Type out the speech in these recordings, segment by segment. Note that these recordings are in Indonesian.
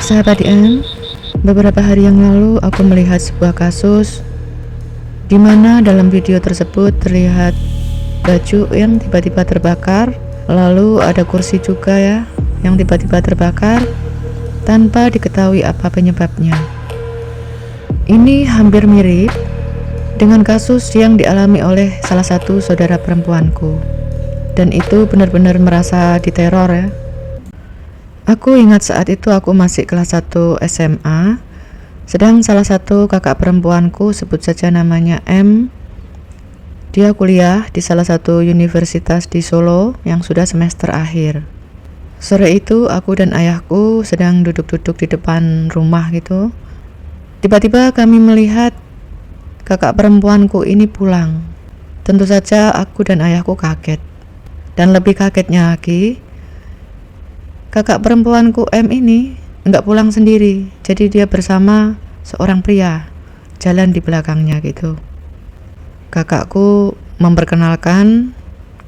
Sahabat IM, beberapa hari yang lalu aku melihat sebuah kasus di mana dalam video tersebut terlihat baju yang tiba-tiba terbakar, lalu ada kursi juga ya yang tiba-tiba terbakar tanpa diketahui apa penyebabnya. Ini hampir mirip dengan kasus yang dialami oleh salah satu saudara perempuanku, dan itu benar-benar merasa diteror ya. Aku ingat saat itu aku masih kelas 1 SMA, sedang salah satu kakak perempuanku, sebut saja namanya M, dia kuliah di salah satu universitas di Solo yang sudah semester akhir. Sore itu aku dan ayahku sedang duduk-duduk di depan rumah gitu. Tiba-tiba kami melihat kakak perempuanku ini pulang. Tentu saja aku dan ayahku kaget. Dan lebih kagetnya lagi, kakak perempuanku M ini nggak pulang sendiri, jadi dia bersama seorang pria jalan di belakangnya gitu. Kakakku memperkenalkan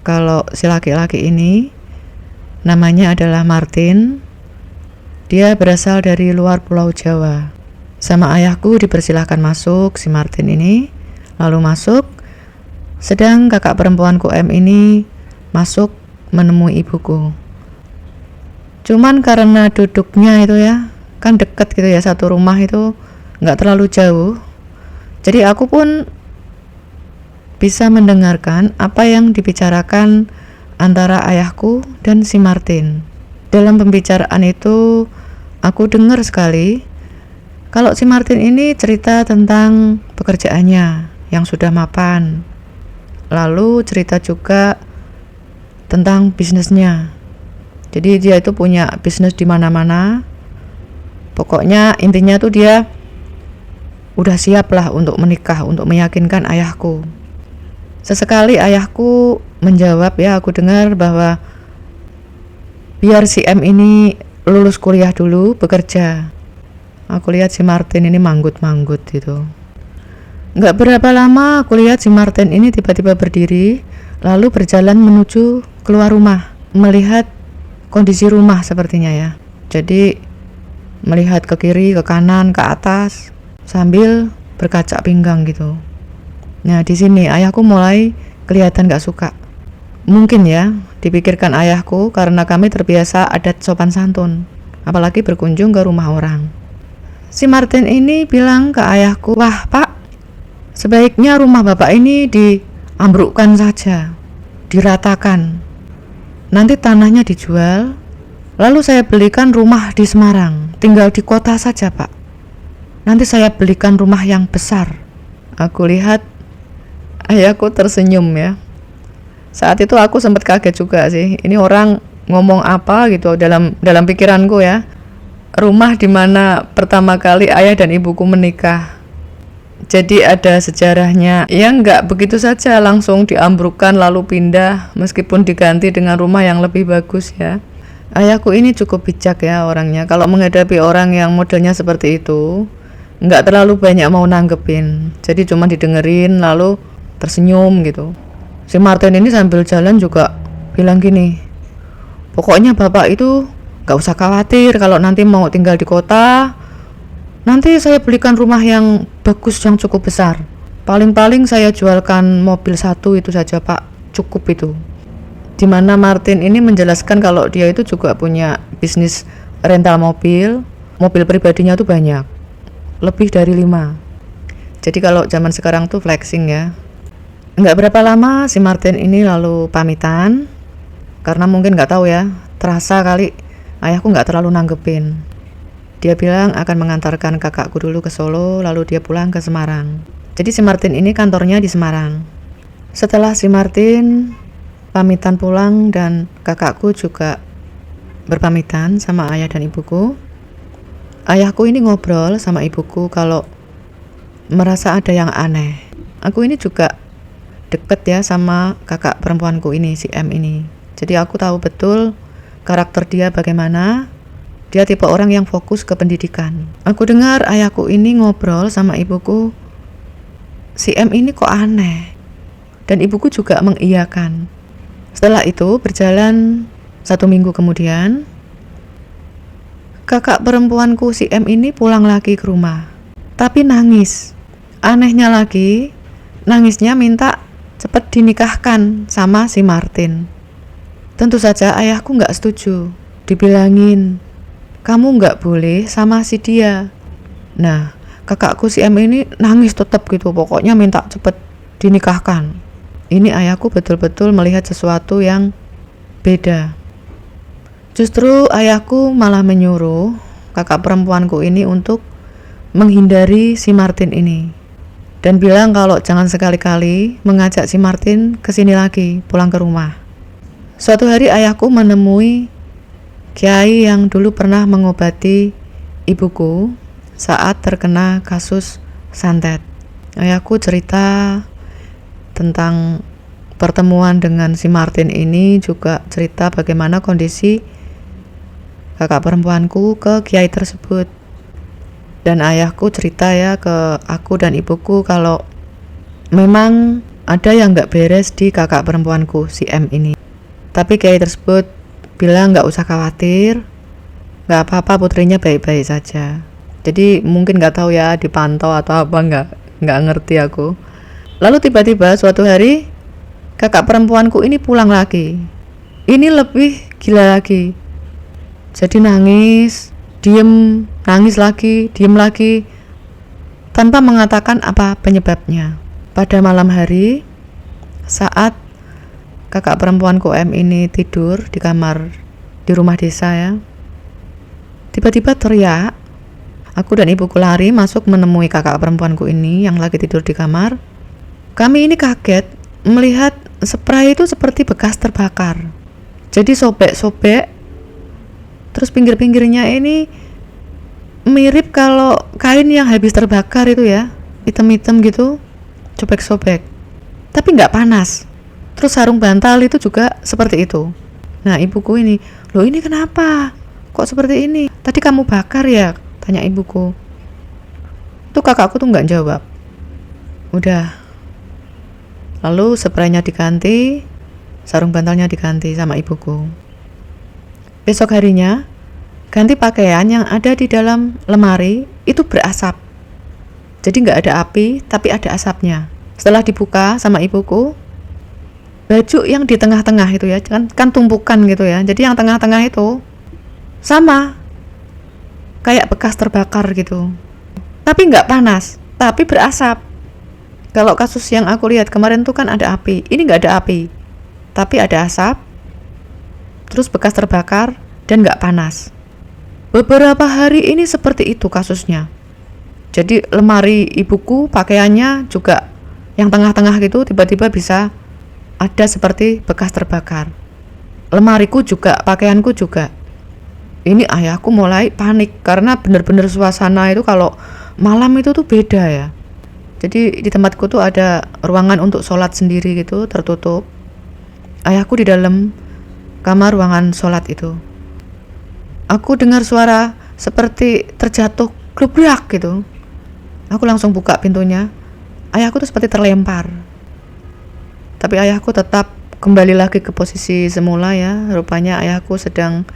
kalau si laki-laki ini namanya adalah Martin. Dia berasal dari luar Pulau Jawa. Sama ayahku dipersilahkan masuk si Martin ini, lalu masuk. Sedang kakak perempuanku M ini masuk menemui ibuku. Cuman karena duduknya itu ya, kan deket gitu ya, satu rumah itu nggak terlalu jauh. Jadi aku pun bisa mendengarkan apa yang dibicarakan antara ayahku dan si Martin. Dalam pembicaraan itu aku dengar sekali kalau si Martin ini cerita tentang pekerjaannya yang sudah mapan. Lalu cerita juga tentang bisnisnya. Jadi dia itu punya bisnis di mana-mana. Pokoknya intinya tuh dia udah siap lah untuk menikah, untuk meyakinkan ayahku. Sesekali ayahku menjawab ya, aku dengar bahwa biar si M ini lulus kuliah dulu, bekerja. Aku lihat si Martin ini manggut-manggut gitu. Nggak berapa lama aku lihat si Martin ini tiba-tiba berdiri, lalu berjalan menuju keluar rumah, melihat kondisi rumah sepertinya ya. Jadi melihat ke kiri, ke kanan, ke atas sambil berkaca pinggang gitu. Nah di sini ayahku mulai kelihatan gak suka. Mungkin ya dipikirkan ayahku karena kami terbiasa adat sopan santun, apalagi berkunjung ke rumah orang. Si Martin ini bilang ke ayahku, "Wah Pak, sebaiknya rumah Bapak ini diambrukkan saja, diratakan. Nanti tanahnya dijual, lalu saya belikan rumah di Semarang, tinggal di kota saja Pak. Nanti saya belikan rumah yang besar." Aku lihat ayahku tersenyum ya. Saat itu aku sempat kaget juga sih. Ini orang ngomong apa gitu dalam pikiranku ya. Rumah di mana pertama kali ayah dan ibuku menikah. Jadi ada sejarahnya. Ya nggak begitu saja langsung diambrukkan lalu pindah, meskipun diganti dengan rumah yang lebih bagus ya. Ayahku ini cukup bijak ya orangnya. Kalau menghadapi orang yang modelnya seperti itu, nggak terlalu banyak mau nanggepin. Jadi cuma didengerin lalu tersenyum gitu. Si Martin ini sambil jalan juga bilang gini, "Pokoknya Bapak itu nggak usah khawatir kalau nanti mau tinggal di kota. Nanti saya belikan rumah yang bagus, yang cukup besar. Paling-paling saya jualkan mobil satu itu saja Pak, cukup itu." Dimana Martin ini menjelaskan kalau dia itu juga punya bisnis rental mobil. Mobil pribadinya tuh banyak, lebih dari 5. Jadi kalau zaman sekarang tuh flexing ya. Nggak berapa lama si Martin ini lalu pamitan, karena mungkin nggak tahu ya, terasa kali ayahku nggak terlalu nanggepin. Dia bilang akan mengantarkan kakakku dulu ke Solo, lalu dia pulang ke Semarang. Jadi si Martin ini kantornya di Semarang. Setelah si Martin pamitan pulang dan kakakku juga berpamitan sama ayah dan ibuku, ayahku ini ngobrol sama ibuku kalau merasa ada yang aneh. Aku ini juga deket ya sama kakak perempuanku ini, si M ini. Jadi aku tahu betul karakter dia bagaimana. Dia tipe orang yang fokus ke pendidikan. Aku dengar ayahku ini ngobrol sama ibuku, si M ini kok aneh. Dan ibuku juga mengiyakan. Setelah itu berjalan 1 minggu kemudian, kakak perempuanku si M ini pulang lagi ke rumah, tapi nangis. Anehnya lagi, nangisnya minta cepet dinikahkan sama si Martin. Tentu saja ayahku nggak setuju. Dibilangin, kamu nggak boleh sama si dia. Nah, kakakku si M ini nangis tetap gitu, pokoknya minta cepet dinikahkan. Ini ayahku betul-betul melihat sesuatu yang beda. Justru ayahku malah menyuruh kakak perempuanku ini untuk menghindari si Martin ini, dan bilang kalau jangan sekali-kali mengajak si Martin kesini lagi, pulang ke rumah. Suatu hari ayahku menemui kiai yang dulu pernah mengobati ibuku saat terkena kasus santet. Ayahku cerita tentang pertemuan dengan si Martin ini, juga cerita bagaimana kondisi kakak perempuanku ke kiai tersebut. Dan ayahku cerita ya ke aku dan ibuku kalau memang ada yang gak beres di kakak perempuanku si M ini. Tapi kiai tersebut bilang gak usah khawatir, gak apa-apa, putrinya baik-baik saja. Jadi mungkin gak tahu ya dipantau atau apa, gak ngerti aku. Lalu tiba-tiba suatu hari kakak perempuanku ini pulang lagi. Ini lebih gila lagi. Jadi nangis, diem, nangis lagi, diem lagi, tanpa mengatakan apa penyebabnya. Pada malam hari, saat kakak perempuanku M ini tidur di kamar di rumah desa ya, tiba-tiba teriak. Aku dan ibuku lari masuk menemui kakak perempuanku ini yang lagi tidur di kamar. Kami ini kaget melihat spray itu seperti bekas terbakar. Jadi sobek-sobek, terus pinggir-pinggirnya ini mirip kalau kain yang habis terbakar itu ya, hitam-hitam gitu, sobek-sobek, tapi nggak panas. Terus sarung bantal itu juga seperti itu. Nah ibuku ini, loh ini kenapa? Kok seperti ini? Tadi kamu bakar ya? Tanya ibuku. Tuh kakakku tuh nggak jawab. Udah. Lalu spraynya diganti, sarung bantalnya diganti sama ibuku. Besok harinya, ganti pakaian yang ada di dalam lemari itu berasap. Jadi nggak ada api, tapi ada asapnya. Setelah dibuka sama ibuku, baju yang di tengah-tengah itu ya, kan tumpukan gitu ya. Jadi yang tengah-tengah itu sama, kayak bekas terbakar gitu. Tapi nggak panas, tapi berasap. Kalau kasus yang aku lihat kemarin tuh kan ada api, ini nggak ada api, tapi ada asap. Terus bekas terbakar dan gak panas. Beberapa hari ini seperti itu kasusnya. Jadi lemari ibuku pakaiannya juga yang tengah-tengah gitu tiba-tiba bisa ada seperti bekas terbakar. Lemariku juga, pakaianku juga. Ini ayahku mulai panik karena benar-benar suasana itu kalau malam itu tuh beda ya. Jadi di tempatku tuh ada ruangan untuk sholat sendiri gitu, tertutup. Ayahku di dalam kamar ruangan sholat itu. Aku dengar suara seperti terjatuh glubrak gitu. Aku langsung buka pintunya. Ayahku tuh seperti terlempar. Tapi ayahku tetap kembali lagi ke posisi semula ya. Rupanya ayahku sedang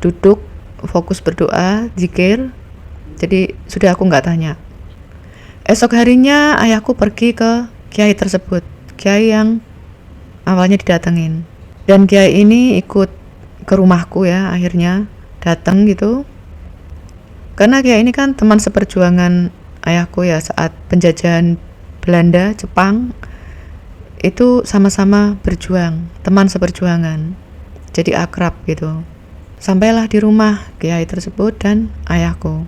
duduk fokus berdoa, zikir. Jadi sudah aku nggak tanya. Esok harinya ayahku pergi ke kiai tersebut, kiai yang awalnya didatengin. Dan kiai ini ikut ke rumahku ya, akhirnya datang gitu. Karena kiai ini kan teman seperjuangan ayahku ya saat penjajahan Belanda, Jepang. Itu sama-sama berjuang, teman seperjuangan. Jadi akrab gitu. Sampailah di rumah kiai tersebut dan ayahku.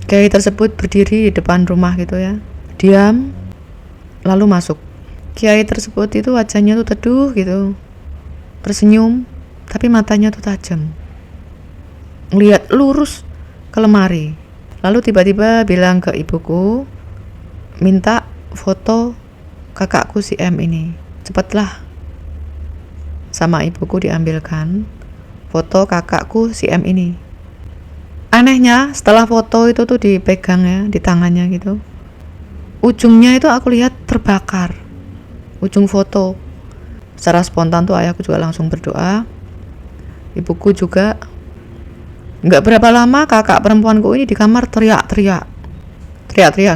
Kiai tersebut berdiri di depan rumah gitu ya, diam, lalu masuk. Kiai tersebut itu wajahnya tuh teduh gitu, tersenyum, tapi matanya tuh tajam, lihat lurus ke lemari. Lalu tiba-tiba bilang ke ibuku, minta foto kakakku si M ini, cepatlah. Sama ibuku diambilkan foto kakakku si M ini. Anehnya setelah foto itu tuh dipegang ya di tangannya gitu, ujungnya itu aku lihat terbakar, ujung foto. Secara spontan tuh ayahku juga langsung berdoa, ibuku juga. Nggak berapa lama kakak perempuanku ini di kamar teriak-teriak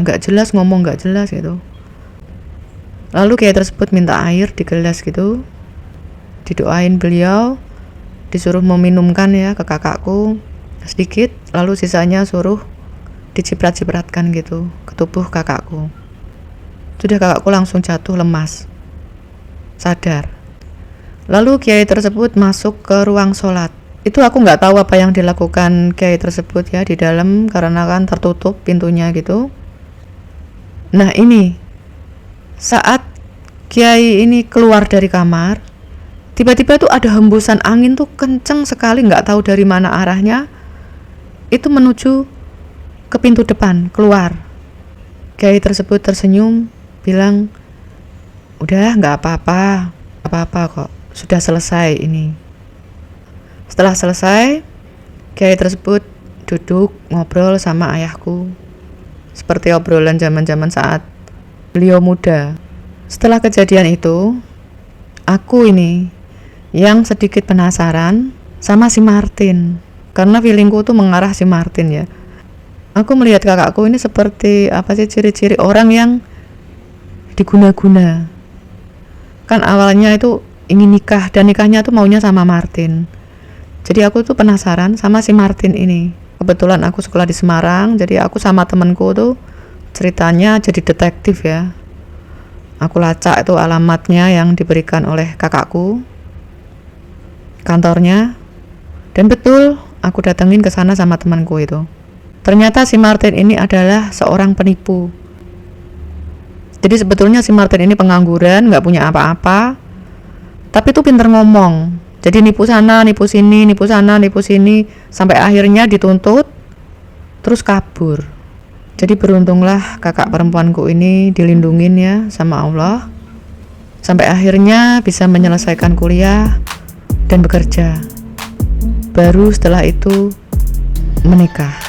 nggak jelas, ngomong nggak jelas gitu. Lalu kiai tersebut minta air di gelas gitu, didoain beliau, disuruh meminumkan ya ke kakakku sedikit, lalu sisanya suruh diciprat-cipratkan gitu ke tubuh kakakku. Sudah kakakku langsung jatuh lemas, sadar. Lalu kiai tersebut masuk ke ruang sholat. Itu aku nggak tahu apa yang dilakukan kiai tersebut ya di dalam, karena kan tertutup pintunya gitu. Nah ini saat kiai ini keluar dari kamar, tiba-tiba tuh ada hembusan angin tuh kenceng sekali, nggak tahu dari mana arahnya, itu menuju ke pintu depan keluar. Kiai tersebut tersenyum bilang, udah nggak apa-apa kok, sudah selesai ini. Setelah selesai, kiai tersebut duduk ngobrol sama ayahku seperti obrolan zaman-zaman saat beliau muda. Setelah kejadian itu, aku ini yang sedikit penasaran sama si Martin, karena feelingku tuh mengarah si Martin ya. Aku melihat kakakku ini seperti apa sih ciri-ciri orang yang diguna-guna. Kan awalnya itu ingin nikah, dan nikahnya tuh maunya sama Martin. Jadi aku tuh penasaran sama si Martin ini. Kebetulan aku sekolah di Semarang, jadi aku sama temenku tuh ceritanya jadi detektif ya. Aku lacak itu alamatnya yang diberikan oleh kakakku, kantornya, dan betul aku datengin ke sana sama temanku itu. Ternyata si Martin ini adalah seorang penipu. Jadi sebetulnya si Martin ini pengangguran, nggak punya apa-apa, tapi tuh pinter ngomong. Jadi nipu sana, nipu sini, nipu sana, nipu sini, sampai akhirnya dituntut, terus kabur. Jadi beruntunglah kakak perempuanku ini dilindungin ya sama Allah, sampai akhirnya bisa menyelesaikan kuliah dan bekerja. Baru setelah itu menikah.